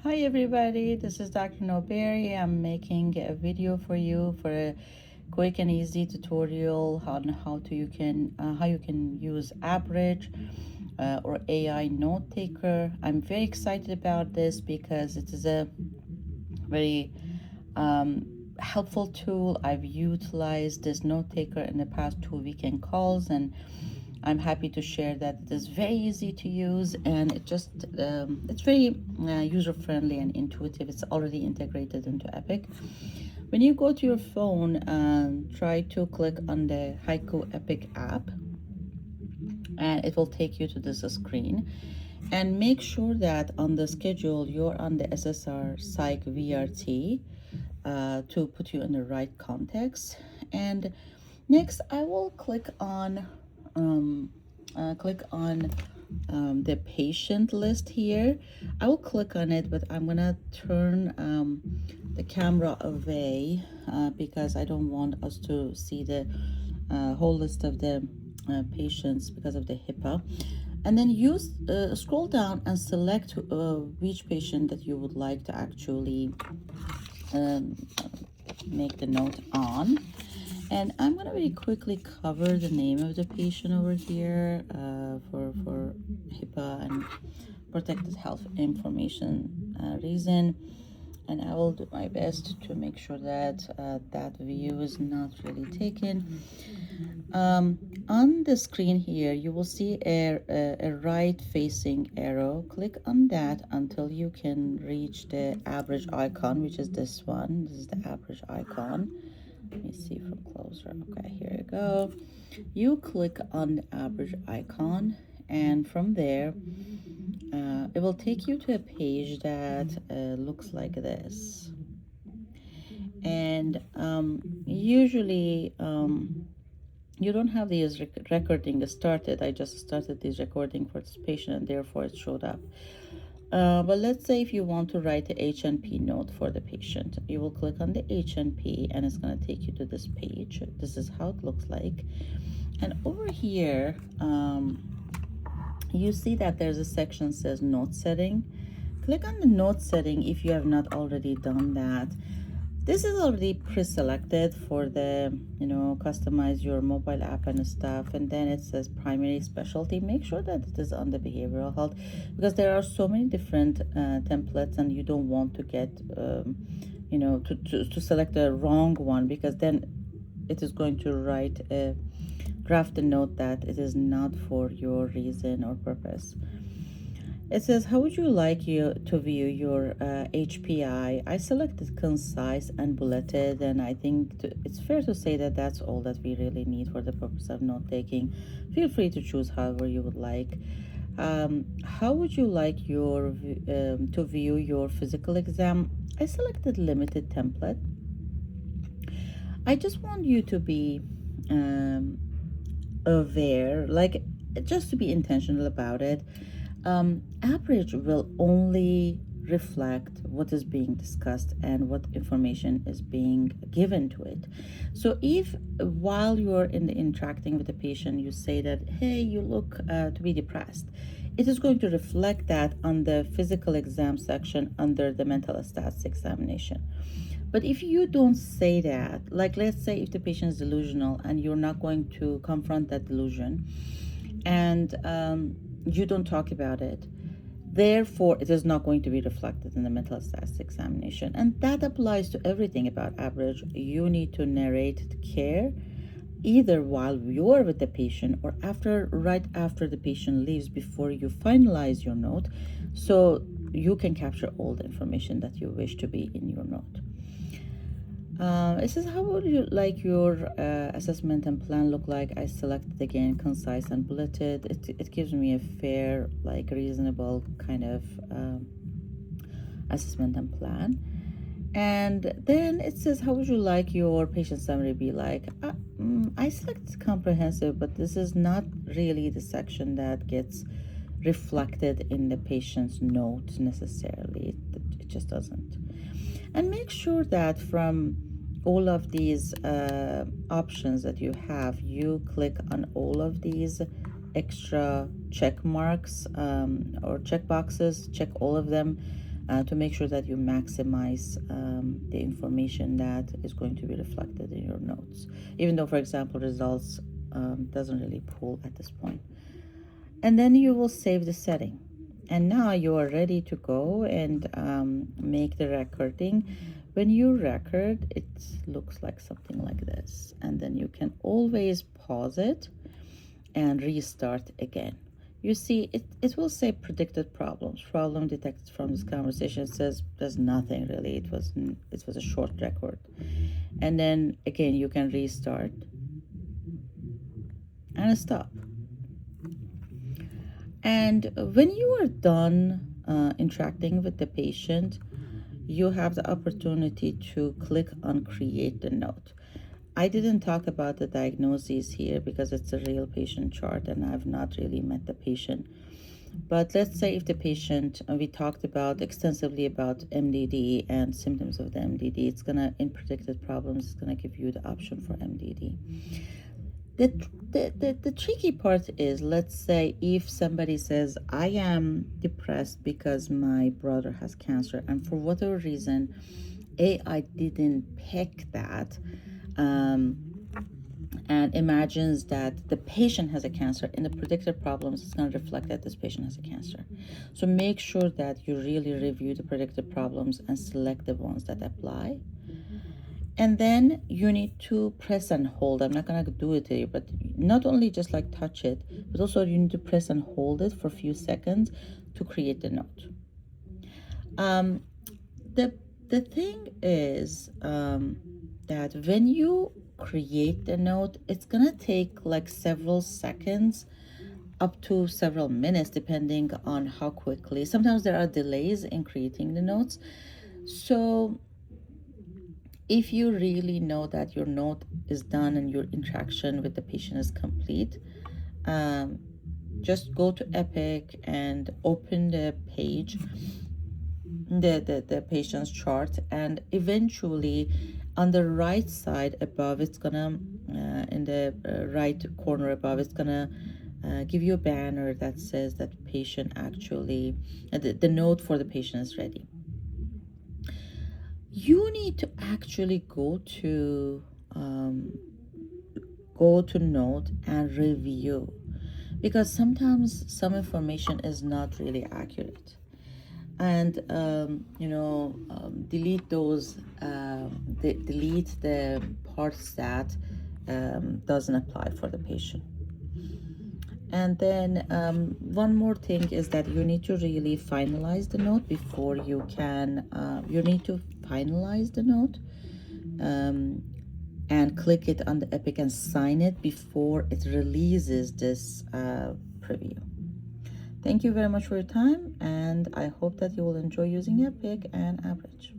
Hi everybody, this is Dr. Noberry. I'm making a video for you for a quick and easy tutorial on how you can use Abridge or AI note taker. I'm very excited about this because it is a very helpful tool. I've utilized this note taker in the past 2 weekend calls, and I'm happy to share that it is very easy to use, and it's very user friendly and intuitive. It's already integrated into Epic. When you go to your phone, try to click on the Haiku Epic app, and it will take you to this screen. And make sure that on the schedule you're on the SSR Psych VRT to put you in the right context. And next, I will click on the patient list here. I will click on it, but I'm gonna turn the camera away because I don't want us to see the whole list of the patients because of the HIPAA. And then use scroll down and select which patient that you would like to actually um, make the note on. And I'm going to very quickly cover the name of the patient over here for HIPAA and protected health information reason. And I will do my best to make sure that that view is not really taken. On the screen here, you will see a right-facing arrow. Click on that until you can reach the average icon, which is this one. This is the average icon. Let me see from closer. Okay, here you go. You click on the average icon, and from there, it will take you to a page that looks like this. And usually, you don't have these recording started. I just started this recording for this patient, and therefore it showed up. But let's say if you want to write the HNP note for the patient, you will click on the HNP and it's going to take you to this page. This is how it looks like. And over here, you see that there's a section that says note setting. Click on the note setting if you have not already done that. This is already pre-selected for the, customize your mobile app and stuff. And then it says primary specialty. Make sure that it is on the behavioral health, because there are so many different templates, and you don't want to get, to select the wrong one, because then it is going to draft a note that it is not for your reason or purpose. It says, how would you like you to view your HPI? I selected concise and bulleted, and I think it's fair to say that that's all that we really need for the purpose of note taking. Feel free to choose however you would like. How would you like to view your physical exam? I selected limited template. I just want you to be aware, like just to be intentional about it. Abridge will only reflect what is being discussed and what information is being given to it. So if while you're interacting with the patient, you say that, hey, you look to be depressed, it is going to reflect that on the physical exam section under the mental stats examination. But if you don't say that, like let's say if the patient is delusional and you're not going to confront that delusion, and you don't talk about it, therefore it is not going to be reflected in the mental status examination. And that applies to everything about Abridge. You need to narrate care either while you're with the patient or right after the patient leaves, before you finalize your note, so you can capture all the information that you wish to be in your note. It says, how would you like your assessment and plan look like? I selected again concise and bulleted. It gives me a fair, like reasonable kind of assessment and plan. And then it says, how would you like your patient summary be like? I selected comprehensive, but this is not really the section that gets reflected in the patient's note necessarily. It just doesn't. And make sure that from all of these options that you have, you click on all of these extra check marks or check boxes, check all of them to make sure that you maximize the information that is going to be reflected in your notes, even though, for example, results doesn't really pull at this point. And then you will save the setting. And now you are ready to go and make the recording. When you record, it looks like something like this. And then you can always pause it and restart again. You see, it will say predicted problems. Problem detected from this conversation. It says there's nothing really. It was a short record. And then again, you can restart and stop. And when you are done interacting with the patient, you have the opportunity to click on create the note. I didn't talk about the diagnoses here because it's a real patient chart and I've not really met the patient. But let's say if the patient, we talked about extensively about MDD and symptoms of the MDD, it's gonna, in predicted problems, it's gonna give you the option for MDD. The tricky part is, let's say if somebody says, I am depressed because my brother has cancer, and for whatever reason, AI didn't pick that, and imagines that the patient has a cancer, in the predicted problems, it's going to reflect that this patient has a cancer. So make sure that you really review the predicted problems and select the ones that apply. And then you need to press and hold. I'm not going to do it here, but not only just like touch it, but also you need to press and hold it for a few seconds to create the note. The thing is that when you create the note, it's going to take like several seconds up to several minutes, depending on how quickly. Sometimes there are delays in creating the notes. So if you really know that your note is done and your interaction with the patient is complete, just go to Epic and open the page, the patient's chart, and eventually on the right side above, it's gonna, in the right corner above, it's gonna give you a banner that says that patient actually, the note for the patient is ready. You need to actually go to note and review, because sometimes some information is not really accurate, and delete those, delete the parts that doesn't apply for the patient. And then one more thing is that you need to really finalize the note before you can, you need to finalize the note and click it on the Epic and sign it before it releases this preview. Thank you very much for your time, and I hope that you will enjoy using Epic and Abridge.